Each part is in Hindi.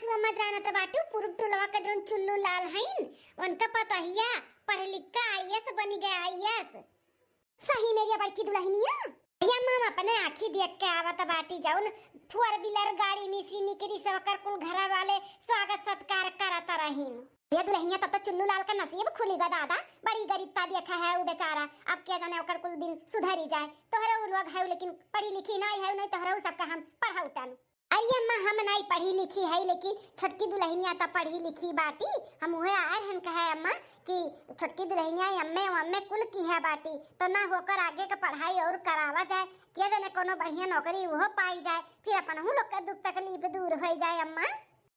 सासू अम्मा जानत बाटू पुरुष टोलवा का जोन चुल्लू लाल हईन उनका पतहिया पढ़ लिख के आईएएस बन गए आईएएस। सही मेरी बड़की दुल्हनिया या मामा अपने आँखी देख के आवत बाटी जाउन फोर व्हीलर गाड़ी मिसी निकरी से ओकर कुल घर वाले स्वागत सत्कार करत रहीन। ये दुल्हनिया तब तक चुल्लू लाल का नसीब खुलेगा दादा, बड़ी गरीबता देखा है वो बेचारा। अब क्या जाने ओकर कुल दिन सुधरी जाए। तोहरा वो लोग है लेकिन पढ़ी लिखी नहीं है, नहीं तोहरा सबका हम पढ़ाउतन। अरे अम्मा हम नहीं पढ़ी लिखी है लेकिन छोटकी दुल्हनिया तो पढ़ी लिखी बाटी। हम हुए आए हम कहे अम्मा कि छोटकी दुल्हनिया अम्मे अम्मे कुल की है बाटी तो ना होकर आगे का पढ़ाई और करावा जाए, क्या जाने कोनो बढ़िया नौकरी वो पाई जाए, फिर अपन हम लोग का दुख तकलीफ दूर हो जाए। अम्मा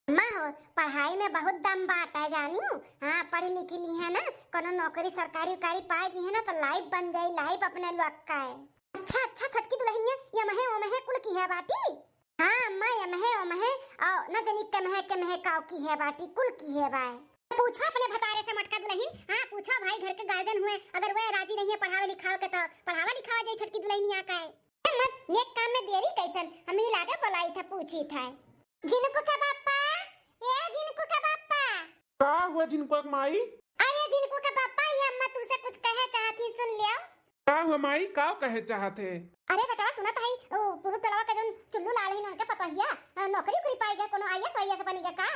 अम्मा हो पढ़ाई में बहुत दम बात है जानियो। हाँ पढ़ी लिखी ली है ना, कोनो नौकरी सरकारी उकारी पाई दी है ना तो लाइफ बन जाए, लाइफ अपने लोग का है। अच्छा अच्छा छोटकी दुल्हनिया ये महे ओ महे कुल की है बाटी। हाँ अम्मा ये महे ओ महे और न जनी के महे काव की है बाटी कुल की है बाय। पूछो अपने भतारे से मटका दुल्हन। हाँ पूछो भाई घर के गार्जियन हुए अगर वह राजी नहीं है पढ़ावे लिखावे के तो पढ़ावा लिखावा जाए छोटकी दुल्हनिया का है। मत नेक काम में देरी कैसन हम ही लागे बुलाई था पूछी था। जिनको के बापा ए जिनको के बापा का हुआ जिनको माई? अरे जिनको के बापा ये अम्मा तुमसे कुछ कहे चाहती सुन लियो। का हुआ माई का कहे चाहते? अरे बेटा सुना था ओ पुरु टलवा का जोन चुल्लू लाल ही उनके पतहिया नौकरी करी पाई गया कोनो आईएएस वाईएएस बनी गया का?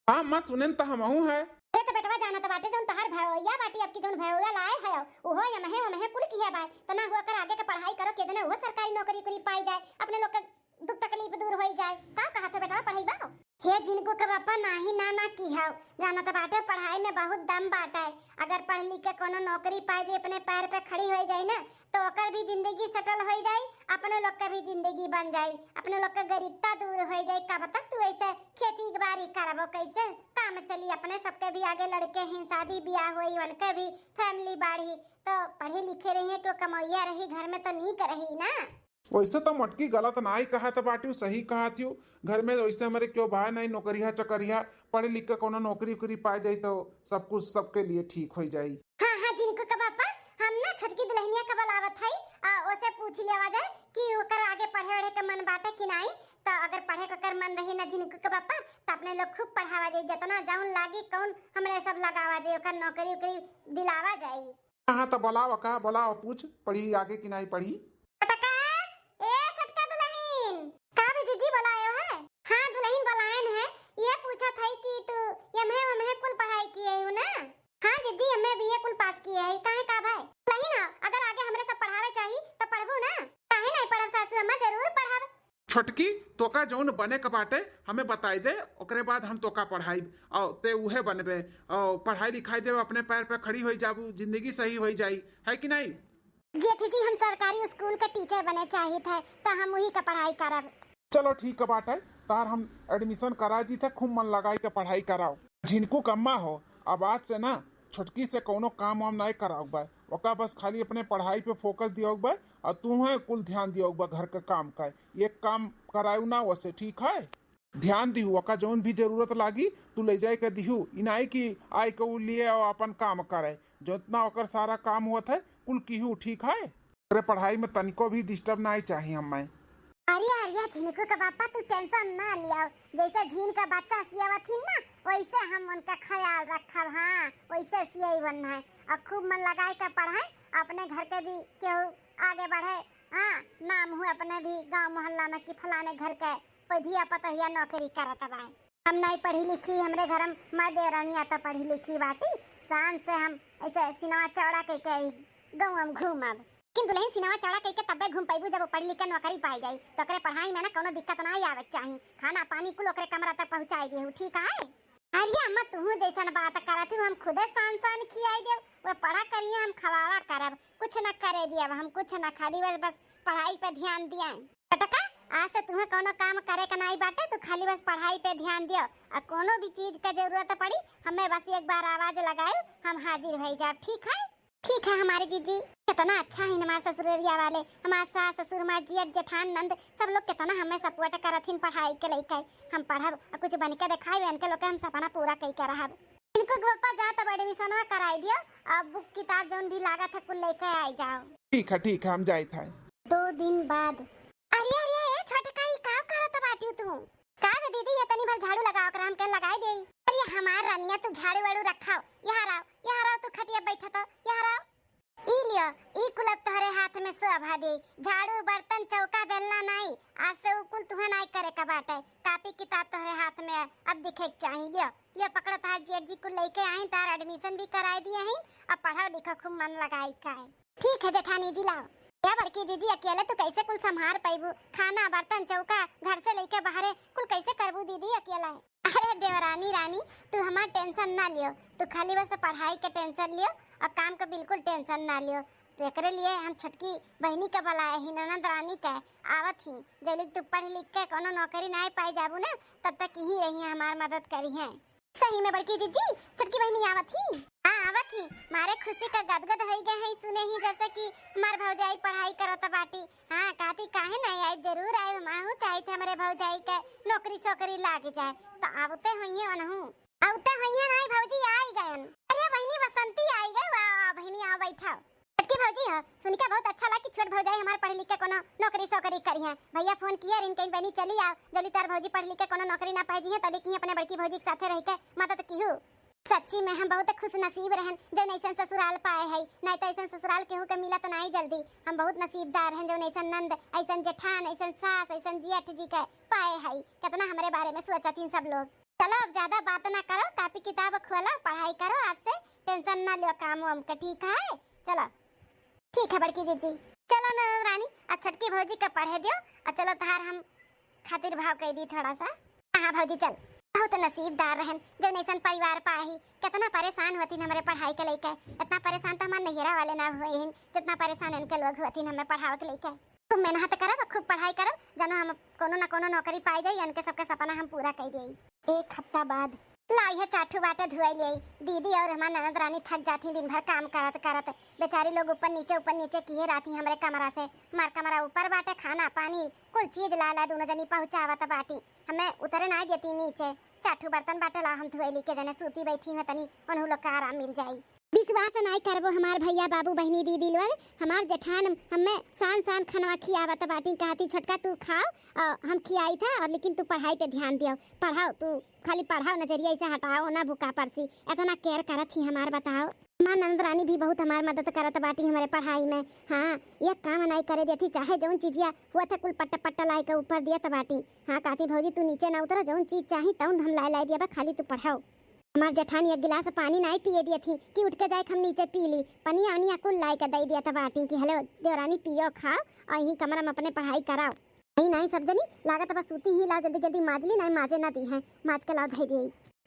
हां मां सुनेन त हमहू है। अरे तो बेटवा जाना तो बाटे जोन तहर भैया बाटी आपकी जोन भैया लाए है ओहो या महे कुल की है भाई तो ना हुआ कर आगे का पढ़ाई करो के जना वो सरकारी नौकरी करी पाई जाए, अपने लोग का दुख तकलीफ दूर हो जाए। का कहा था बेटा पढ़ाई बा हे जिनको के बापा नाही ना की है जाना तो बाटे पढ़ाई में बहुत दम बाटा है। अगर पढ़ लिख के कोनो नौकरी पाई जाए अपने पैर पे खड़ी हो जाए ना तो ओकर भी जिंदगी सेटल हो जाए, अपने लोग का भी जिंदगी बन जाए, अपने लोग का गरीबता दूर हो जाए। कब तक तू ऐसे खेती बाड़ी करबो कैसे काम चली, अपने सबके भी आगे लड़के हैं शादी ब्याह होई उनके भी फैमिली बाढ़ी तो पढ़े लिखे रही है क्यों कमैया रही घर में तो नीक रही ना। वैसे तो मटकी गलत ना ही कहा था बाटी सही कहा थी। घर में वैसे हमारे क्यों भाई नहीं नौकरिया चकरिया पढ़े लिख के कोनो नौकरी उकरी पाई जाए तो सब कुछ सबके लिए ठीक हो जाए। हाँ हाँ जिनको का पापा हम ना छोटकी दुल्हनिया का बलावत है ओसे पूछ लेवा जाए कि ओकर आगे पढ़े वढ़े के मन बाटे कि नहीं। तो अगर पढ़े को कर मन रही ना जिनको का पापा तो अपने लोग खूब पढ़ावा जाए, जितना जाऊन लागी कौन हमरे सब लगावा जाए ओकर नौकरी उकरी दिलावा जाए। हाँ तो बुलाओ का बुलाओ पूछ पढ़ी आगे कि नहीं पढ़ी। छोटकी तोका जौन बने का बाटे हमें बताई दे ओकरे बाद हम तोका पढ़ाई और ते उहे बनबे और पढ़ाई लिखाई दे अपने पैर पे खड़ी हो जाबू जिंदगी सही हो जाई है कि नहीं। जेठी जी हम सरकारी स्कूल के टीचर बने चाहिए थे तो हम वही का पढ़ाई करब। चलो ठीक है बात है तार हम एडमिशन करा दी थे खूब मन लगाई के पढ़ाई कराओ। झिनको कम्मा हो अब आज से ना छोटकी से कोनो काम वाम नहीं कराओ बा ओका बस खाली अपने पढ़ाई पे फोकस दियो बा और तू है कुल ध्यान दियो बा घर का काम का एक काम करायु ना वैसे ठीक है ध्यान दिहू ओका जौन भी जरूरत लागी तू ले जाए के दिहू इनाई की आय के उ लिए और अपन काम करे जितना ओकर सारा काम हुआ था कुल कीहू ठीक है। अरे पढ़ाई में तनिको भी डिस्टर्ब ना चाहिए हमें। अरे अरे झिनको का पापा तू टेंशन ना लिया, जैसे झीन का बच्चा सियावत थी ना वैसे हम उनका ख्याल रखब। हाँ वैसे सियाई बनना है और खूब मन लगाए कर पढ़ाए अपने घर के भी केहू आगे बढ़े। हाँ नाम हुए अपने भी गांव मोहल्ला में कि फलाने घर के पधिया पतहिया नौकरी करत बाए। हम नहीं पढ़ी लिखी हमरे घर में मदे रनिया तो पढ़ी लिखी बाटी शान से हम ऐसे सिनेमा चौड़ा के गाँव में घूमब किंतु नहीं सिनेमा चौड़ा कह के तबे घूम पाइबू जब पढ़ लिख के नौकरी पाई जाई तो ओकरे पढ़ाई में ना कोनो दिक्कत ना आवे चाहिए, खाना पानी कुल ओकरे कमरा तक पहुंचाई देहू ठीक है। अरे अम्मा तू जैसा बात करत हम खुदे सान सान खियाई देव वो पढ़ा करिए हम खवावा करब कुछ न करे दिया हम कुछ न खाली बस पढ़ाई पे ध्यान दिया। टका आज से तुम्हें कोनो काम करे का नहीं बाटे तो खाली बस पढ़ाई पे ध्यान दियो और कोनो भी चीज का जरूरत पड़ी हमें बस एक बार आवाज लगाए हम हाजिर हो जाए ठीक है। ठीक है हमारे जीजी कितना अच्छा है हमारे ससुरिया वाले हमारे सास ससुर हमारे जियट जेठान नंद सब लोग कितना हमें सपोर्ट करथिन पढ़ाई के लेके हम पढ़ब कुछ बन के दिखाई इनके लोग हम सपना पूरा कई के रहब। इनको गोपा जा तो एडमिशन कराई दियो अब बुक किताब जोन भी लागत है कुल लेके आई जाओ। ठीक है हम जाई था 2 दिन बाद। अरे अरे छोटका ई का करत बाटी तू का दीदी ये तनी भर झाड़ू लगाओ कर हम कहीं लगाई दे। अरे हमार रानिया तो झाड़ू वाड़ू रखाओ, यहाँ रहो तो खटिया बैठा तो यहाँ रहो। ई लियो, ई कुल तोहरे हाथ में शोभा दे। झाड़ू बर्तन चौका बेलना नहीं, आज से उ कुल तुहे नहीं करे का बाटे। कॉपी किताब तोहरे हाथ में अब दिखे चाहिए। लियो लियो पकड़ो, तार जेठ जी को लेके आई, तार एडमिशन भी कराई दिए हैं। अब पढ़ो लिखो खूब मन लगाई का। ठीक है जेठानी जी लाओ। क्या बड़की दीदी अकेले तो कैसे कुल संभाल पाइबू? खाना बर्तन चौका घर से लेके बाहरे कुल कैसे करबू दीदी अकेला? अरे देवरानी रानी तू हमार टेंशन ना लियो, तू खाली बस पढ़ाई के टेंशन लियो और काम का बिल्कुल टेंशन ना लियो। तो एकरे लिए हम छोटकी बहनी का बुलाए ही, ननद रानी का आवत ही। जब तू पढ़ लिख के कोनो नौकरी ना पाई जाबू ना, तब तक ही रही हमार मदद करी है। सही में बड़की दीदी छोटकी बहनी आवत ही। हाँ आवत ही, मारे खुशी का गदगद हो गए हैं सुने ही, जैसे कि हमार भौजाई पढ़ाई करत बाटी। हाँ कहती काहे नहीं आई, जरूर आई, माहू चाहे थे हमारे भौजाई के नौकरी सोकरी लाग जाए। तो आवते होइए अनहु, आवते होइए नहीं भौजी आई गयन। अरे बहनी बसंती आई गई, वाह बहनी आओ बैठो। छोटकी भौजी हो सुन के बहुत अच्छा लगा कि छोट भौजाई हमार पढ़ लिख के कोनो नौकरी सोकरी करी है। भैया फोन किया रिन कहीं बहनी चली आओ, जल्दी तार भौजी पढ़ लिख के कोनो नौकरी ना पाई जी है, तभी की अपने बड़की भौजी के साथे रह के मदद की हूँ। सच्ची में हम बहुत खुश नसीब रहन जो नैसन ससुराल पाए है, नहीं तो ऐसा ससुराल केहू के मिला तो नहीं जल्दी। हम बहुत नसीबदार हैं जो नैसन नंद, ऐसन जेठान, ऐसन सास, ऐसन जेठ जी के पाए है। कितना हमारे बारे में सोचत थी सब लोग। चलो अब ज्यादा बात ना करो, कॉपी किताब खोलो, पढ़ाई करो, आज से टेंशन ना लो काम वाम का। ठीक है चलो। ठीक है बड़की जीजी। चलो ना रानी अब छोटकी भौजी का पढ़े दियो और चलो तहार हम खातिर भाव कह दी थोड़ा सा। हाँ भौजी चल, बहुत नसीबदार रहन जो नैसन परिवार पाही। कितना परेशान होती हमारे पढ़ाई के लेके, इतना परेशान तो हमारे नैहरा वाले ना हुए हैं जितना परेशान इनके लोग होती हमें पढ़ाओ के लेके। खूब मेहनत करब, खूब पढ़ाई करब, जनो हम कोनो ना कोनो नौकरी पाई जाई, इनके सबके सपना हम पूरा कर देई। एक हफ्ता बाद लाई है चाठू बाटे धुआई ले। दीदी और हमारी ननद रानी थक जाती दिन भर काम करत करत। बेचारी लोग ऊपर नीचे किए रहती हमारे कमरा से। हमार कमरा ऊपर बाटे, खाना पानी कुल चीज ला दोनों जनी पहुंचावत बाटी। हमें उतरे ना देती नीचे। चाठू बर्तन बाटे ला हम धुआई के जने सूती बैठी है, तनी उन्हों लोग का आराम मिल जाई। विश्वास नहीं करबो हमार भैया बाबू बहनी दीदी लोग, हमार जेठान हमें सान खनवा खियावत बाटी। कहती छोटका तू खाओ और हम खियाई था, और लेकिन तू पढ़ाई पे ध्यान दियो, पढ़ाओ तू खाली पढ़ाओ, नजरिया से हटाओ ना भूखा परसी। इतना केयर करत ही हमार बताओ। हमार नंद रानी भी बहुत हमार मदद करत बाटी हमारे पढ़ाई में। हाँ ये काम नहीं करे देती, चाहे जौन चीजिया हुआ था कुल पट्टा लाई के ऊपर दिया बाटी। हाँ कहती भौजी तू नीचे ना उतरा, जौन चीज चाहिए तौन हम लाई दिया, खाली तू पढ़ाओ। हमार जेठानी एक गिलास पानी नहीं पिए दिया थी कि उठ के जाए हम नीचे पी ली। पनिया अनिया कुल लाई के दे दिया था बाटी कि हेलो देवरानी पियो खाओ और यही कमरा में अपने पढ़ाई कराओ। नहीं सब जनी लागत बस सूती ही ला, जल्दी जल्दी माजली नहीं माजे ना दी है, माज के ला दे दी।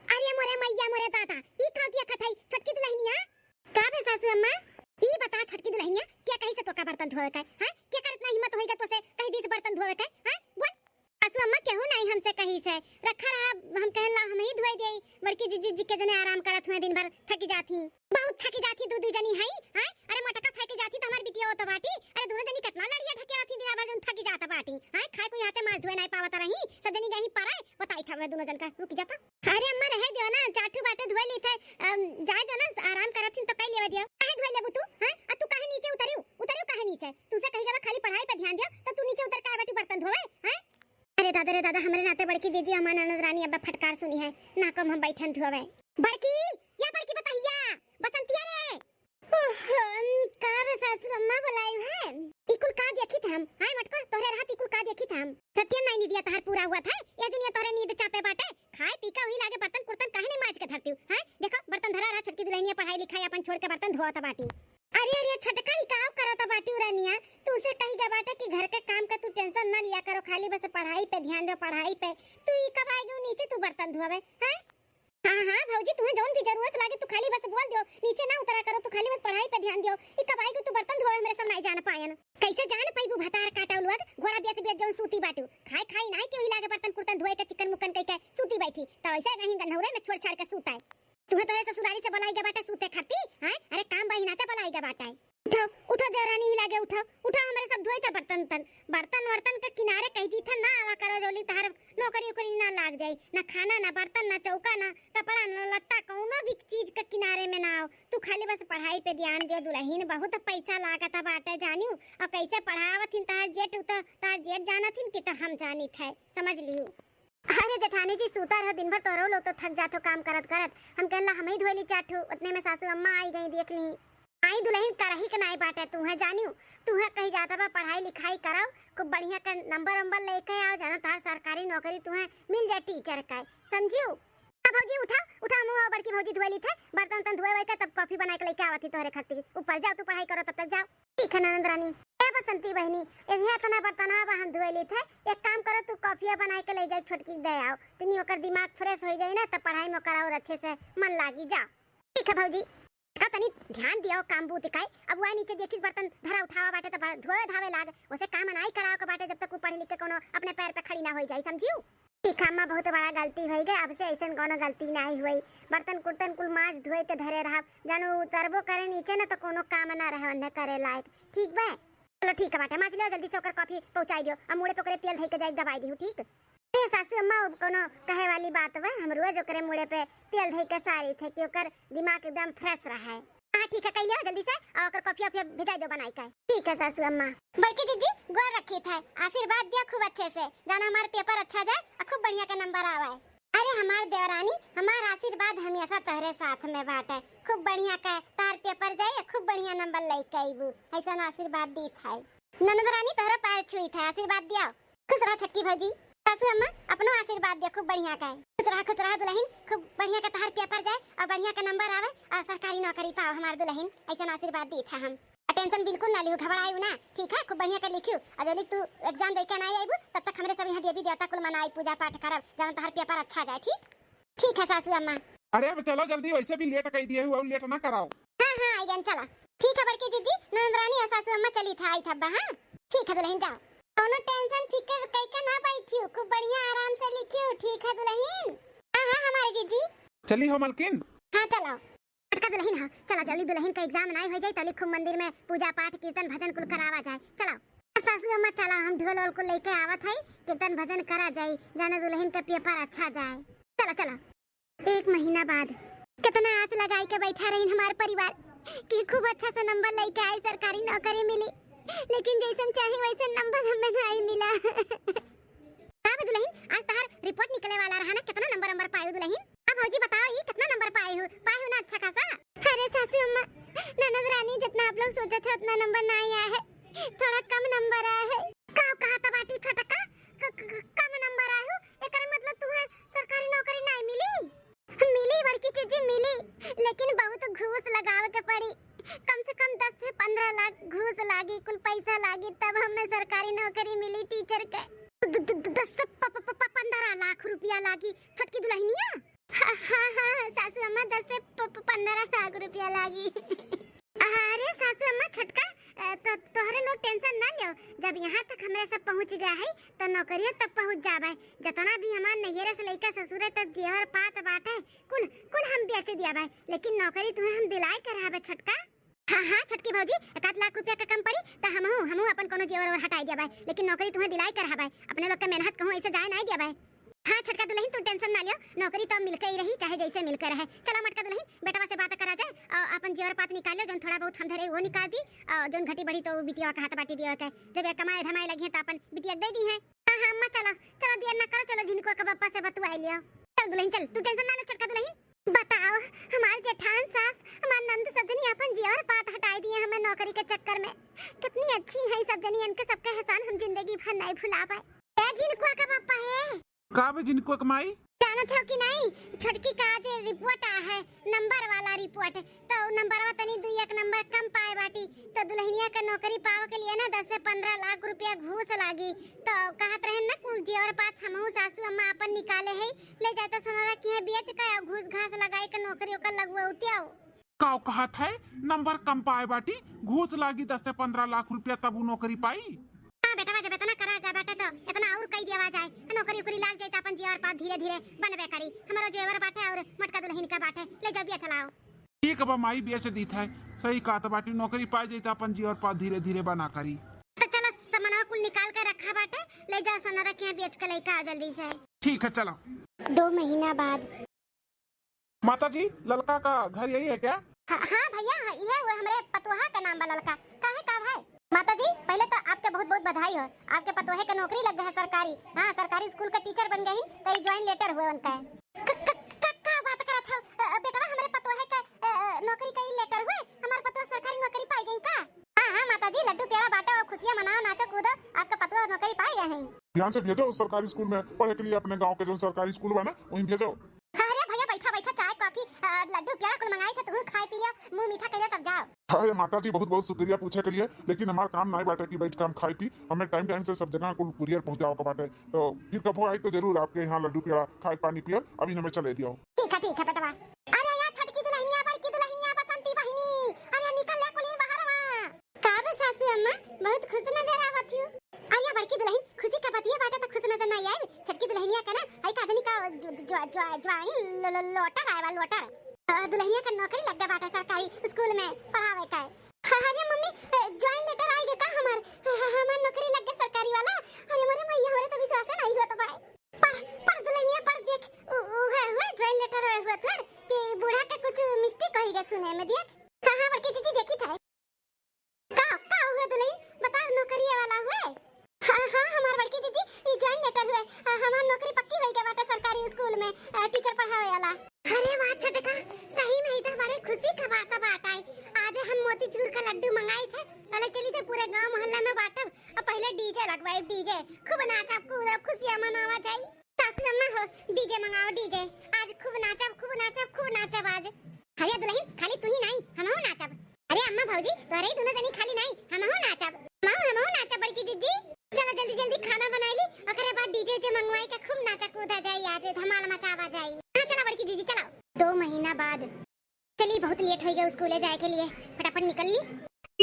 अरे मोरे मैया मोरे दादा ई खा दिया खटाई छोटकी दुल्हनिया का बे सासू अम्मा ई बता छोटकी दुल्हनिया क्या कहीं से तो का बर्तन धोवे का है? क्या कर इतना हिम्मत होएगा तो से कहीं दी से बर्तन धोवे का है? बोल सासू अम्मा केहू नहीं हमसे कहीं से रखा रहा, हम कहन ला हम ही धोई देई। बड़की जीजी के जने आराम करत हुए दिन भर थकी जाती, बहुत थकी जाती दू जनी हई हैं। अरे मटका थकी जाती तो हमार बिटिया होत बाटी। अरे दोनों जनी कितना लड़िया ढके आती दिन भर जन थकी जाता बाटी हैं। खाए कोई हाथे मार धोए नहीं पावत रही, सब जनी गही पराए बताई था दोनों जन का रुक जाता। अरे अम्मा रहे दियो ना, चाठू बाटे धोए ली थे, जाए दो ना आराम करत तो कई लेवे दियो। काहे धोए लेबू तू हैं? अब तू काहे नीचे उतरियो काहे नीचे? तुसे कही गवा खाली पढ़ाई पे ध्यान दियो तो तू नीचे उतर काहे बाटी बर्तन धोवे हैं? अरे दादा हमारे नाते बड़की जीजी हमार ननद रानी अब फटकार सुनी है ना, कम हम बैठन धोवे। बड़की बताइया बसंतिया रे का रे सासू अम्मा बुलाई है? इकुल का देखी थे हम हाय मटका तोरे रात इकुल का देखी थे हम सत्य नहीं दिया तहर पूरा हुआ था। ये दुनिया तोरे नींद चापे बाटे, खाए पी के हुई लागे बर्तन कुर्तन काहे नहीं माज के धरती हूं हैं? देखो बर्तन धरा रहा, छोटकी दुल्हनिया पढ़ाई लिखाई अपन छोड़ के बर्तन धोता बाटी। अरे छोटका ही काम करता बाटी रानिया, तू उसे कही गा बाटे कि घर के काम का तू टेंशन ना लिया करो, खाली बस पढ़ाई पे ध्यान दो पढ़ाई पे। तू ई कब आएगी नीचे तू बर्तन धोवे हैं? हाँ भौजी तुम्हें जौन भी जरूरत लागे तू खाली बस बोल दियो, नीचे ना उतरा करो, तू खाली बस पढ़ाई पे ध्यान दियो। ई कब आएगी तू बर्तन धोवे मेरे सब नहीं जान पायन। कैसे जान पाईबू भतार काटा लोग घोड़ा बेच जौन सूती बाटू खाई नहीं के लागे बर्तन कुर्तन धोए के चिकन मुकन कह के सूती बैठी तो ऐसे कहीं गन्हौरे में छोड़ छाड़ के सूता है। तुम्हें तो ससुराली से बुलाई गा बाटा सूते खाती हैं? अरे काम बहिनाते बुलाई गा बाटा है। उठो देवरानी ही लागे उठो हमारे सब धोए थे बर्तन वर्तन के किनारे कह दी था ना आवा करो जोली तार नौकरी उकरी ना लाग जाई, ना खाना ना बर्तन ना चौका ना कपड़ा ना लत्ता कौनो भी चीज के किनारे में ना आओ। तू खाली बस पढ़ाई पे ध्यान दे। दुल्हन बहुत पैसा लागत बाटे जानियो और कैसे पढ़ावत तार जेठ जानत कि तो हम जानी थे समझ लियो। अरे जेठानी जी सूता रहो दिन भर तोरो लो तो थक जातो काम करत करत। हम कहला हम ही धोली चाठू उतने में सासू अम्मा आई गई देख ली। आई दुल्हन करही के नहीं बाटे तू है जानियो तू है कहीं जाता बा पढ़ाई लिखाई कराओ खूब बढ़िया का नंबर वंबर लेके आओ जाना तार सरकारी नौकरी तू है मिल जाए टीचर का समझियो। भौजी उठा उठा मुंह बड़की भौजी धोली थे बर्तन तन धोए वही तब कॉफी बना के लेके आवती तोहरे खातिर। ऊपर जाओ तू पढ़ाई करो तब तक जाओ। ठीक है ननद रानी। ए बसंती बहनी एहिया तना बर्तनवा बा हम धोए ली थे एक काम करो तू कॉफिया बना के ले जाए छोटकी दे आओ तनी ओकर दिमाग फ्रेश हो जाए ना तब पढ़ाई में कराओ और अच्छे से मन लागी जाओ। ठीक है भौजी का तनी ध्यान दियो काम बूत काई अब वही नीचे देखिस बर्तन धरा उठावा बाटे तब धोए धावे लाग उसे काम नहीं कराओ के बाटे जब तक पढ़ लिख के कोनो अपने पैर पे खड़ी ना हो जाए समझियो। ठीक है अम्मा बहुत बड़ा गलती हो गई अब से ऐसा कोनो गलती नहीं हुई। बर्तन कुर्तन कुल माज धोए के धरे रहा जानो उतरबो करे नीचे ना तो कोनो काम ना रहे अन्य करे लायक। ठीक बे चलो ठीक है बाटे माछ लियो जल्दी से ओकर कॉफी पहुंचाई दियो अब मुड़े पे तेल धई के जाई दबाई दियो। ठीक ए सासू अम्मा कोनो कहे वाली बात बा हम रोज ओकरे मुड़े पे तेल धई के सारी थे कि ओकर दिमाग एकदम फ्रेश रहे। हां ठीक है कह लियो जल्दी से और ओकर कॉफी ऑफी भेजाई दो बनाई के। ठीक है सासू अम्मा। बड़की जीजी गोर रखी थे आशीर्वाद दिया खूब अच्छे से जाना हमारा पेपर अच्छा जाए और खूब बढ़िया का नंबर आवे। अरे हमार देवरानी हमारा आशीर्वाद हमेशा तोहरे साथ में बाटे खूब बढ़िया का तार पेपर जाए खूब बढ़िया नंबर लेके आईबू ऐसा आशीर्वाद दी था। ननद रानी तोहरा पैर छुई था आशीर्वाद दिया। खुश रहो छटकी भौजी। सासू अम्मा अपनो आशीर्वाद दिया खूब बढ़िया का खुश रहा दुल्हन खूब बढ़िया का तोहर पेपर जाए और बढ़िया का नंबर आवे और सरकारी नौकरी पाओ हमार दुल्हन ऐसा आशीर्वाद दी था हम। टेंशन बिल्कुल ना लियो घबराइयो ना ठीक है खूब बढ़िया कर लिखियो और जब तू एग्जाम दे के ना आईबू तब तक हमरे सब यहां देवी देवता कुल मनाई पूजा पाठ करब जब तोहर पेपर अच्छा जाए। ठीक ठीक है सासू अम्मा। अरे अब चलो जल्दी वैसे भी लेट कह दिए हुआ लेट ना कराओ। हां हां आई चलो ठीक है बड़की जीजी नंद रानी और सासू अम्मा चली था आई था। हां ठीक है दुल्हन जाओ कोनो टेंशन फिकर कई का ना बैठियो खूब बढ़िया आराम से लिखियो। ठीक है दुल्हन। हां हां हमारे जीजी चली हो मलकिन। हां चलो का दुल्हन हां चलो जल्दी दुल्हन का एग्जाम नहीं हो जाए तो खूब मंदिर में पूजा पाठ कीर्तन भजन कुल करावा जाए। चलो सासू अम्मा चलो हम ढोल ओल को लेके आवत है कीर्तन भजन करा जाए जाने दुल्हन का पेपर अच्छा जाए। चलो चलो 1 महीना बाद कितना आस लगाई के बैठा रही हमारे परिवार कि खूब अच्छा से नंबर लेके आए सरकारी नौकरी मिली लेकिन जैसन चाहे वैसे नंबर हमें नहीं मिला। का दुल्हन आज तहार रिपोर्ट निकले वाला रहा ना कितना नंबर पाए दुल्हन। अब भौजी बताओ ये कितना नंबर पाए हो ना अच्छा खासा। अरे सासू अम्मा ननद रानी जितना आप लोग सोचे थे उतना नंबर नहीं आया है थोड़ा कम नंबर आया है। कहा था बाटी छोटा का कम नंबर आया हो एकर मतलब तुम्हें सरकारी नौकरी नहीं मिली। मिली बड़की चीजी मिली लेकिन बहुत घूस लगावे के पड़ी कम से कम 10 से 15 लाख घूस लागी कुल पैसा लागी तब हमें सरकारी नौकरी मिली टीचर के 10 से 15 लाख रुपया लागी छोटकी दुल्हनिया। हाँ सासू अम्मा 10 से 15 लाख रुपया लागी। अरे सासू अम्मा छटका तो तोहरे लोग टेंशन ना लियो जब यहाँ तक हमरा सब पहुँच गया है तो नौकरियों तब पहुँच जाबे जितना भी हमार नैहरे से लेकर ससुरे तक जेवर पात बाटे कुल कुल हम बेच दिया भाई लेकिन नौकरी तुम्हें हम दिलाई कराबे छटका। हाँ हाँ छटकी भौजी 1 लाख रुपया का कम पड़ी तो हमहू अपन कोनो जेवर और हटाई दिया भाई लेकिन नौकरी तुम्हें दिलाई कराबे अपने लोग के मेहनत कहूँ ऐसे जाए नहीं दिया भाई। हाँ छटका दुल्हन तू टेंशन ना लियो नौकरी तो मिलकर ही रही चाहे जैसे मिलकर रहे। चलो मटका दुल्हन बेटवा से बात करा जाए और अपन जेवर पात निकाल लो जो थोड़ा बहुत हम धरे वो निकाल दी और जो घटी बड़ी तो बिटिया का हाथ बाटी दिया के जब कमाए धमाए लगी है तो अपन बिटिया दे दी है। हाँ हाँ अम्मा चलो चलो देर ना करो चलो जिनको का पापा से बतवाई लियो। चल दुल्हन चल तू टेंशन ना ले छटका दुल्हन। बताओ हमारे जेठान सास हमारे नंद सजनी अपन जेवर पात हटाई दिए हमें नौकरी के चक्कर में कितनी अच्छी है सब जनी इनके सबका एहसान हम जिंदगी भर नहीं भुला पाए। जिनको का पापा है का जिनको कमाई जानत हो कि नहीं छटकी का आज रिपोर्ट आया है नंबर वाला रिपोर्ट तो नंबरवा तनी 2-1 नंबर कम पाए बाटी तो दुल्हनिया का नौकरी पावे के लिए ना 10 से 15 लाख रुपया घूस लागी तो कहत रहे ना कुल जेवर पात हमहू सासू अम्मा अपन निकाले है ले जाता सोनारा की है बेच के घूस घास लगाई के नौकरी ओकर लगवाउतिया का कहत है नंबर कम पाए बाटी घूस लागी 10 से 15 लाख रुपया तब नौकरी पाई। बेटा जब इतना करा बेटा तो इतना और कई दिया जाए नौकरी उकरी लाग जाए अपन जेवर पात धीरे धीरे बनबे करी हमारा जेवर बाटे और मटका दुल्हन का बाटे ले जाओ बिया चलाओ। ठीक है माई बेच दी था सही कहा था बाटी नौकरी पाई जाए अपन जेवर पात धीरे धीरे बना करी। तो चलो सामान कुल निकाल कर रखा बाटे ले जाओ सोनारा के बेच के लेके आओ जल्दी से। ठीक है चलो। 2 महीना बाद माता जी ललका का घर यही है क्या? हाँ भैया ये हमारे पतोहा का नाम बा ललका काहे का भाई माता जी पहले तो आपके बहुत बहुत बधाई हो, आपके पतोहे का नौकरी लग गया है सरकारी। हाँ सरकारी स्कूल का टीचर बन गई, तो ज्वाइन लेटर हुए उनका। का बात करत हो बेटा, हमारे पतोहे का नौकरी का लेटर हुए, हमारे पतोहा सरकारी नौकरी पाई गई का? हाँ हाँ माता जी, लड्डू पेड़ा बांटो, खुशियां मनाओ, नाचो कूदो, आपका पतोहा नौकरी पाई गए हैं। ध्यान से भेजो सरकारी स्कूल में पढ़े के लिए, अपने गांव के जो सरकारी स्कूल बा ना वहीं भेजो। अरे भैया बैठा बैठा चाय कॉफी लड्डू पेड़ा कुल मंगाई थे, तुम खाए पी लियो, मुंह मीठा कर तब जाओ। अरे माता जी बहुत बहुत शुक्रिया पूछे के लिए, लेकिन हमारा काम नहीं बाटे कि बैठ के हम खाई पी, हमें टाइम टाइम से सब जगह कुल कुरियर पहुंचाओ का बाटे। तो फिर कभी आई तो जरूर आपके यहाँ लड्डू पेड़ा खाए पानी पियो, अभी हमें चले दियो। ठीक है बेटवा। अरे यार छटकी दुल्हनिया बड़की दुल्हनिया बसंती बहिनी, अरे निकल ले कुली बाहर वा। का बे सासू अम्मा बहुत खुश नजर आवत हो। अरे बड़की दुल्हन खुशी का बतिया बाटे तो खुश नजर नहीं आई, छटकी दुल्हनिया का ना हई काजनी का ज्वाइन लोटर आए वाला लोटर, दुल्हनिया का नौकरी लग गया बाटे सरकारी स्कूल में पढ़ावे का। अरे मम्मी ज्वाइन लेटर आई गया का हमार नौकरी लग गया सरकारी वाला। अरे मोरे मैया हमरे तो विश्वास नहीं होत भाई। पर दुल्हनिया पर देख हुआ ज्वाइन लेटर हुआ था कि बूढ़ा का कुछ मिस्टेक हो गया सुने में, देख। हां बड़की जीजी देखी था का हुआ दुल्हन बता, नौकरी वाला हुआ। हां हमार बड़की जीजी ये ज्वाइन लेटर हुआ, हमार नौकरी पक्की हो गई बाटे सरकारी स्कूल में टीचर पढ़ावे वाला। अरे वाह छटका, सही में इधर बड़े खुशी का बात बाटाई। आज हम मोतीचूर का लड्डू मंगाए थे, अलग चली थे पूरे गांव मोहल्ला में बांटब, और पहले डीजे लगवाए, डीजे खूब नाचब कूदब खुशियां मनावा जाई। सासू अम्मा हो डीजे मंगाओ, डीजे आज खूब नाचब आज। अरे दुल्हन खाली तू ही नहीं हमहू नाचब। अरे अम्मा भौजी तोरे दोनों जनी खाली नहीं हमहू नाचब, हमहू नाचब बड़की जीजी। चलो जल्दी जल्दी खाना बना ली, ओकरे बाद डीजे जे मंगवाई के खूब नाचा कूदा जाई, आज धमाल मचावा जाई। हां चलो बड़की जीजी चलो। 2 महीना बाद चली, बहुत लेट हो गया स्कूल जाए के लिए, फटाफट निकल ली।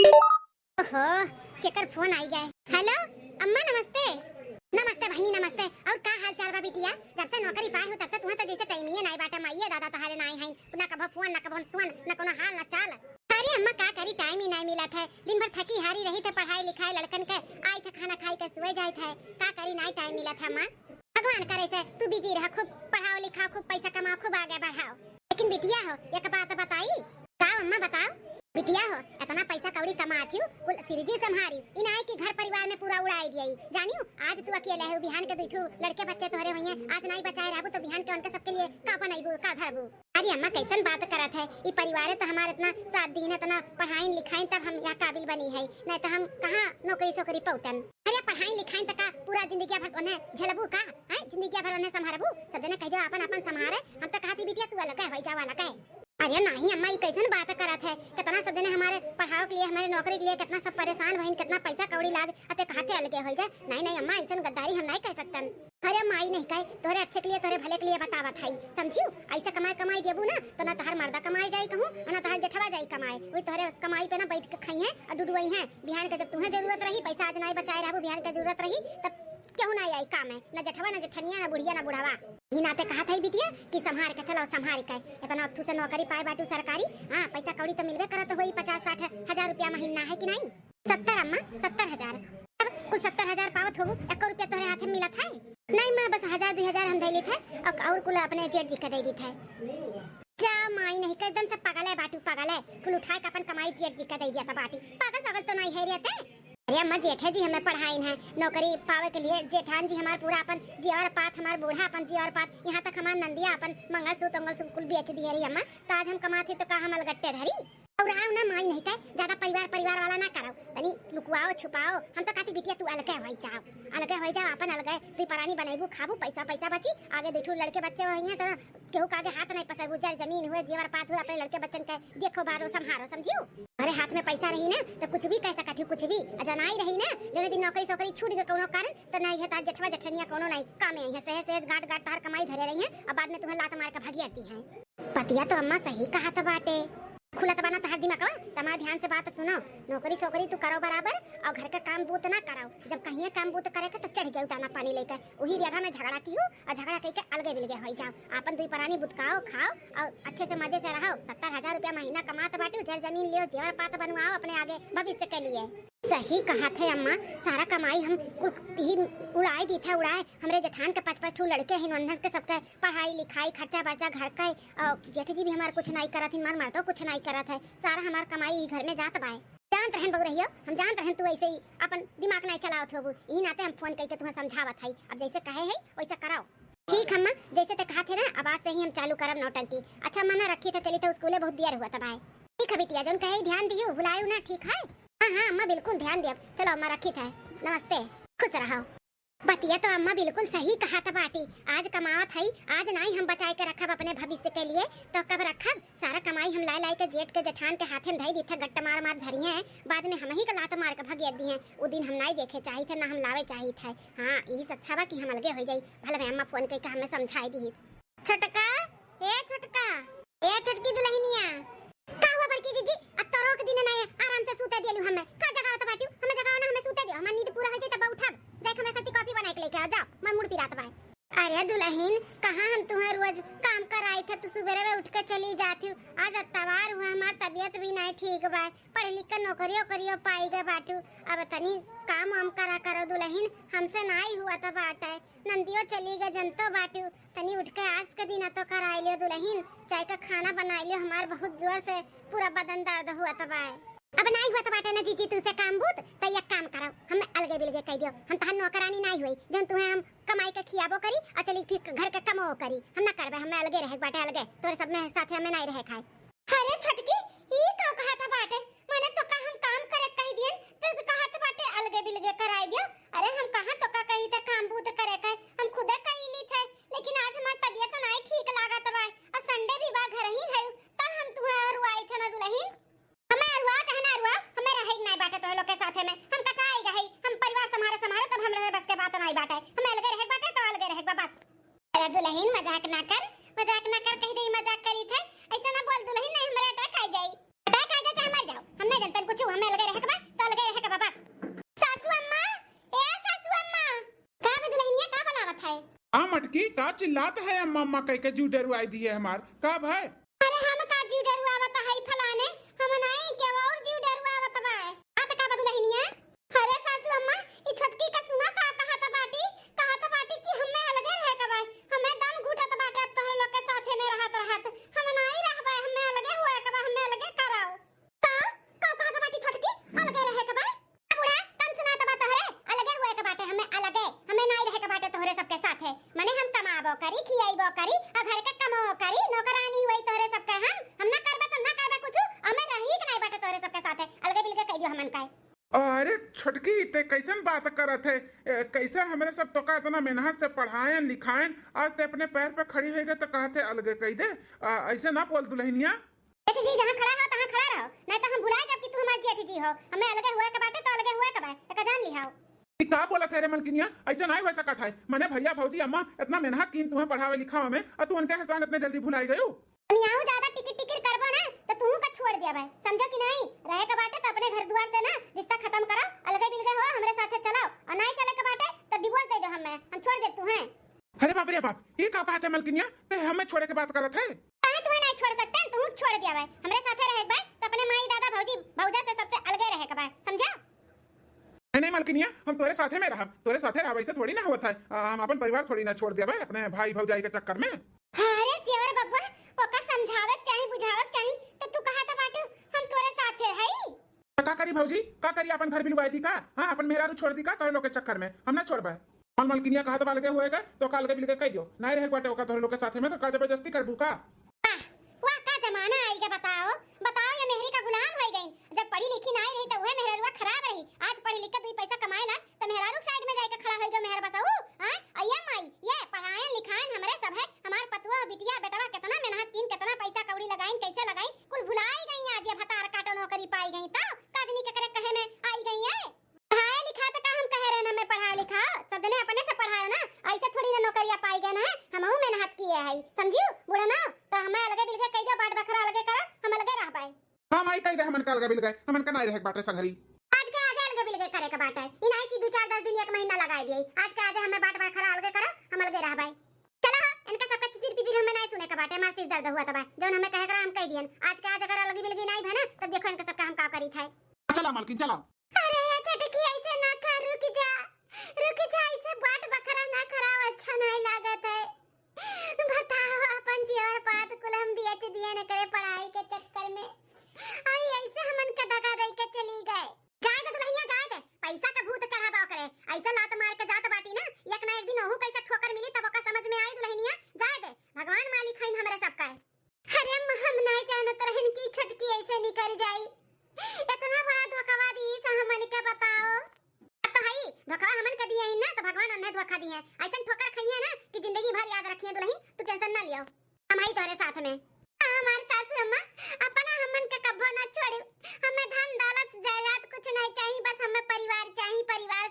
ओहो केकर फोन आई गए। हेलो अम्मा नमस्ते। नमस्ते बहनी नमस्ते, और का हाल चाल बा बिटिया? जब से नौकरी पाए हो तब से तुम्हें तो जैसे टाइम ही नहीं बाटे, माईए दादा तहारे नहीं हैं, ना कभो फोन ना कभो सुन ना कोनो हाल ना चाल। अरे अम्मा का करी, टाइम ही नहीं मिला था, दिन भर थकी हारी रही थे, पढ़ाई लिखाई लड़कन के, आई थे खाना खाई के सोए जाए थे, का करी नहीं टाइम मिला था। अम्मा भगवान करे से तू बिजी रह, खूब पढ़ाओ लिखाओ, खूब पैसा कमाओ, खूब आगे बढ़ाओ। लेकिन बिटिया हो एक बात बताई का अम्मा बताओ, बिटिया हो इतना पैसा कौड़ी कमाती हूँ, कुल सिरजी संभारी, इन आई की घर परिवार में पूरा उड़ाई दिई। जानियो आज तू अकेले है, बिहान के दुठू लड़के बच्चे तोहरे होइए, आज नहीं बचाए रहबू तो बिहान के उनके सबके लिए का बनाईबू का धरबू। अरे अम्मा कैसन बात करत है, ई परिवार तो हमारे इतना साथ दीन है, इतना पढ़ाई लिखाई तब हम यहाँ काबिल बनी है, नहीं तो हम कहाँ नौकरी सोकरी पौतन। अरे पढ़ाई लिखाई तक पूरा जिंदगी भर उन्हें झेलबू का है, जिंदगी भर उन्हें संभालबू, सब जने कह दो अपन अपन संभाले, हम तो कहती बिटिया तू अलग है होई जा वाला है। अरे नहीं अम्मा ये कैसन बात करत है, कितना सब जने हमारे पढ़ाओ के लिए हमारे नौकरी के लिए कितना सब परेशान भइन, कितना पैसा कौड़ी लाग अते कहते अलगे हो जाए। नहीं अम्मा ऐसन गद्दारी हम नहीं कर सकतन। अरे माई नहीं कहे तोरे अच्छे के लिए तोरे भले के लिए बतावत है, समझियो ऐसा कमाई देबू ना तो ना तहर मर्दा कमाई जाई कहूं ना तहर जेठवा जाई कमाए, वही तोरे कमाई पे ना बैठ के खाई है और डुडुई है। बिहान के जब तुम्हें जरूरत रही पैसा आज नहीं बचाए रहबू, बिहान के जरूरत रही तब क्यों नहीं आई काम है, ना जेठवा ना जेठनिया ना बुढ़िया ना बुढ़ावा। ई नाते कहा था बिटिया कि संभाल के चलो संभाल के, इतना तू से नौकरी पाए बाटू सरकारी, हां पैसा कौड़ी तो मिलबे करत होई, 50-60 हजार रुपया महीना है कि नहीं? 70 अम्मा 70,000, अब कुल 70,000 पावत होबू, 1 रुपया तोरे हाथ में मिलत है? नहीं मां बस 1,000-2,000 हम देली थे और कुल अपने जेठ जी के दे दी थे। जा माई नहीं कर एकदम से पागल है बाटू, पागल है, कुल उठा के अपन कमाई जेठ जी का दे दिया था बाटी, पागल तो नहीं है रहते। अरे अम्मा जेठे जी हमें पढ़ाई है नौकरी पावे के लिए, जेठान जी हमारे पूरा अपन जीवर पात, हमारे बूढ़ा अपन जीवर पात, यहाँ तक हमारे नंदिया अपन मंगलसूत्र कुल बेच दिए रही अम्मा, तो आज हम कमाते तो का हम अलगट्टे धरी और आओ ना माई नहीं कहे ज्यादा परिवार वाला ना करो, तनी लुकवाओ छुपाओ, हम तो कहती बिटिया तू अलगे हो जाओ अपन अलगे, तू परानी बनाईबू खाबू पैसा बची, आगे देखो लड़के बच्चे होइए तो केहू का आगे हाथ नहीं पसरबू, जर जमीन हुए जेवर पात हुए अपने लड़के बच्चन के देखो बारो संभारो, समझियो। अरे हाथ में पैसा रही ना तो कुछ भी कह सकती, कुछ भी जनाई रही ना जो दिन नौकरी सोकरी छूट गए कोनो कारण तो नहीं है, तार जेठवा जेठनिया कोनो नहीं काम है, सहज गाट तार कमाई धरे रही है और बाद में तुम्हें लात मार के भागी आती है। पतिया तो अम्मा सही कहा था बाटे, खुला तबाना तहर दिमाग तमार ध्यान से बात सुनो, नौकरी सोकरी तू करो बराबर और घर का काम बूत ना कराओ, जब कहीं काम बूत करे तो चढ़ जाओ दाना पानी लेकर, वही जगह में झगड़ा की हो और झगड़ा करके अलगे बिलगे हो जाओ, अपन दुई परानी बुतकाओ खाओ और अच्छे से मजे से रहो। 70,000 रुपया महीना कमाते बाटू, जर जमीन लियो जेवर पात बनवाओ अपने आगे भविष्य के लिए। सही कहा थे अम्मा, सारा कमाई हम ही उड़ाई दी था, उड़ाए हमरे जेठान के 5-5 ठू लड़के हैं, नन्हर के सबका पढ़ाई लिखाई खर्चा बर्चा घर का, और जेठ जी भी हमारे कुछ नहीं करत, हमारे मर्दों कुछ नहीं करत है, सारा हमार कमाई घर में जात बाए। जा जानत रहन बहु रहियो, हम जानत रहन तू ऐसे ही अपन दिमाग नहीं चलावत होबू, ई नाते हम फोन करके तुम्हें समझावत हई। अब जैसे कहे है वैसे कराओ। ठीक अम्मा, जैसे ते कहा थे ना, अब आज से ही हम चालू करब नौटंकी। अच्छा अम्मा ना रखी था, चली तो स्कूले बहुत देर हुआ था भाई। ठीक है बिटिया, जोन कहे ध्यान दियो, बुलायो ना, ठीक है। हाँ हाँ अम्मा बिल्कुल ध्यान दियो। चलो अम्मा रखी था, नमस्ते, खुश रहो। बतिया तो अम्मा बिल्कुल सही कहा था बाटी, आज कमावत हई, आज नहीं हम बचाए के रखब अपने भविष्य के लिए तो कब रखब? सारा कमाई हम लाई लाई के जेठ के जेठान के हाथे में धई दी थे, गट्टा मार मार धरी है, बाद में हम ही का लात मार के भगियत दी है। वो दिन हम नहीं देखे चाहिए थे, ना हम लावे चाहिए थे। हाँ यही अच्छा बा कि हम अलगे हो जाई। भले मैं अम्मा फोन करके हमें समझाई दी। छोटका ए छोटका ए छोटकी दुल्हनिया, का हुआ बड़की जीजी? अब तोरो के दिन नहीं आराम से सूते देलू हमें, का जगाओ तो बाटी, हमें जगाओ ना, हमें सूते दियो, हमार नींद पूरा हो जाई तब उठब। जाके हमें कति कॉफी बना के लेके आ जाओ, मैं मुड़ पिरात बाय। अरे दुल्हन, कहाँ हम तुम्हें रोज काम कर आई थे, तू सुबह में उठ के चली जाती हूँ। आज अतवार हुआ, हमारी तबीयत भी नहीं ठीक बा, पढ़ लिख कर नौकरियों करियो पाई गए बाटू। अब तनी काम वाम करा करो दुल्हन, हमसे नहीं हुआ था बाटे। नंदियो चली गए जनतो बाटू, तनी उठ के आज के दिन तो कर आई लियो दुल्हन, चाय का खाना बना लियो, हमार बहुत जोर से पूरा बदन दर्द हुआ था बाय। अब नहीं हुआ तो बाटे ना जीजी तुझसे काम बूत, तो एक काम करो, हमें अलगे बिलगे कह दियो, हम तहन नौकरानी नहीं हुई जन तुम्हें हम कमाई के खियाबो करी और चली फिर घर के कमो करी, हम ना करबे, हमें अलगे रहे बाटे, अलगे तोरे सब में साथे हमें नहीं रहे खाए। अरे छटकी ई का कहा था बाटे, माने तो का हम काम करे कह दिए, तो कहा था बाटे अलगे बिलगे कराई दियो। अरे हम कहां तो का कही था काम बूत करे कह, हम खुदे कही ली थे, लेकिन आज हमार तबीयत नहीं ठीक लागत बा और संडे भी बा घर ही है, तब हम तुम्हें और आई थे ना दुल्हन। हमें अरुआ चाहना अरुआ, हमें रहे नहीं बाटे तो लोग के साथे में, हम कचाई गई, हम परिवार संभारे संभारे तब हम रहे, बस के बात नहीं बाटे, हमें अलगे रहे बाटे तो अलगे रहे बस। अरे दुल्हन मजाक ना कर कह दे मजाक करी थे, ऐसा ना बोल दुल्हन, नहीं हमारे अटैक आ जाई, अटैक आ जाए चाहे मर जाओ, हम नहीं जानते कुछ, हमें अलगे रहे के बा तो अलगे रहे के बा बस। सासू अम्मा, ए सासू अम्मा, का बे दुल्हनिया का बनावत है? आ मटकी का चिल्लात है अम्मा अम्मा कह के, जू डरुआई दी है हमार का भाई? अरे हम का जीव डरुआवत है फलाने, हम नहीं के और जीव डरुआवत बा, आ त का दुल्हनिया? अरे सासू अम्मा ई छोटकी का सुना का कहा था बाटी कि हमें अलगे रहे के बा, हमें दम घुटत बाटे, अब तोहर लोग के साथे में रहत हम नहीं रहबे, हमें अलगे होए के बा, हमें अलगे कराओ। का कहा था बाटी छोटकी अलगे रहे के बा? बुढ़ा कम सुना त बात है, अलगे होए के बाटे, हमें अलगे, हमें नहीं रहे के बाटे तोहरे सबके साथे, माने हम कमाबो करी, खियाइबो करी और घर के कमाओ करी, नौकरानी हुई तोहरे सबके, हम ना करबे तो ना करबे कुछ, हमें रही के नहीं बाटे तोहरे सबके साथे, अलगे बिलगे कह दियो हमन का। अरे छटकी ते कैसन बात करत है, कैसे हमारे सब तो का इतना मेहनत से पढ़ाएं लिखाएं, आज ते अपने पैर पे खड़ी हो गए तो कहते अलगे कह दे, ऐसे ना बोल दुल्हनिया। जेठ जी जहां खड़ा हो तहां खड़ा रहो, नहीं तो हम भुलाए जब कि तू हमार जेठ जी हो, हमें अलगे हुए के बाटे तो अलगे हुए के बा, तो जान लिहाओ। का बोला थे रे मलकिनिया, ऐसा नहीं हो सकता है, मैंने भैया भौजी अम्मा इतना मेहनत की तुम्हें पढ़ावे लिखावे में और तू उनके एहसान इतने जल्दी भुलाई गयो। दुनियाओ ज्यादा टिकट टिकट करबो ना तो तू का छोड़ दिया भाई, समझो कि नहीं? रहे के बाटे तो अपने घर द्वार से ना रिश्ता खत्म करो, अलगे बिलगे हो, हमरे साथे चलाओ, और नहीं चले के बाटे तो डिवोर्स दे दो, हम छोड़ दे तू है। अरे बाप रे बाप, ये का बात है मलकिनिया, ते हमें छोड़े के बात करत है? काहे तुम्हें नहीं छोड़ सकते, तू छोड़ दिया भाई, हमरे साथे रहे भाई तो अपने माई दादा भौजी भौजा से सबसे अलगे रहे के भाई, समझा? नहीं मलकिनिया, हम तोरे साथे में रहा, तोरे साथे रहा, वैसे थोड़ी ना होता है, हम अपन परिवार थोड़ी ना छोड़ दिया भाई अपने भाई भौजाई के चक्कर में। अरे तेवर बब्बा, ओका समझावत चाहे बुझावत चाहे तो तू कहा था बाटे हम तोरे साथे हई। का करी भौजी, का करी अपन घर बिलवाई दी का, हां अपन मेहरारू छोड़ दी का तोरे लोग के चक्कर में, हम ना छोड़बे। मन मलकिनिया कहा तो अलगे होएगा तो का अलगे बिलगे कह दियो, नहीं रहे बाटे ओका तोरे लोग के साथे में तो का जबरदस्ती करबू का? वाह का जमाना आई गया, बताओ बताओ, ये मेहरी का गुलाम हो गई, जब पढ़ी लिखी नहीं रही तो वह मेहरुआ खराब रही, आज पढ़ी लिख के तू पैसा कमाएला तो मेहरारू साइड में जाके खड़ा हो गयो, मेहर बताओ हां अय्या माई, ये पढ़ाएं लिखाएं हमरे सब है, हमार पतवा बिटिया बेटवा कितना मेहनत कीन, कितना पैसा कौड़ी लगाइन, कैसे लगाइन, कुल भुलाई गई, आज ये भतार काटो नौकरी पाई गई तो काजनी के करे कहे में आई गई है। पढ़ाए लिखा तो का हम कह रहे ना, मैं पढ़ा लिखा सब जने अपने से पढ़ायो ना, ऐसे थोड़ी ना नौकरियां पाई गए ना, हमहू मेहनत किए है, समझियो बुढ़ा ना, तो हमें अलगे बिलगे कह दियो, बाट बखरा अलगे करा, हम अलगे रह पाए। हां माई कह दे हमन का अलगे बिलगे, हमन का नहीं रहे बाटे संगरी, आज के आज अलगे बिलगे करे का बाट है, ई नहीं कि 2-4-10 दिन 1 महीना लगाई दिए, आज के आज हमें बाट बखरा अलगे करा, हम अलगे रह पाए। चलो इनका सबका चितिर पितिर हमें नहीं सुने का बाट है, मार सिर दर्द हुआ तबा, जौन हमें कहे करा हम कह दियन, आज के आज अगर अलगे बिलगे नहीं भना तब देखो इनका सबका हम का करी था। चला मालकिन चला। अरे छटकी ऐसे ना कर, रुक जा ऐसे बाट बखरा ना कराओ, अच्छा नहीं लागत है, बताओ अपन जीवर पात कुल हम बेच दिए न करे पढ़ाई के चक्कर में, आई ऐसे हमन का दगा दे के चली गए। हमरा सबका है। अरे अम्मा हम नहीं जानत रहन की छटकी ऐसे निकल जाई। इतना बड़ा धोखा दी सा हमन के बताओ। अब तो हई धोखा हमन के दिए है ना तो भगवान अन्य धोखा दिए है। ऐसा ठोकर खइए ना कि जिंदगी भर याद रखिए दुल्हन, तू टेंशन ना लियो। हम हई तोरे साथ में। हमार सासू अम्मा अपना हमन के कब्बो ना छोड़े। हमें धन दौलत जायदाद कुछ नहीं चाहिए, बस हमें परिवार चाहिए, परिवार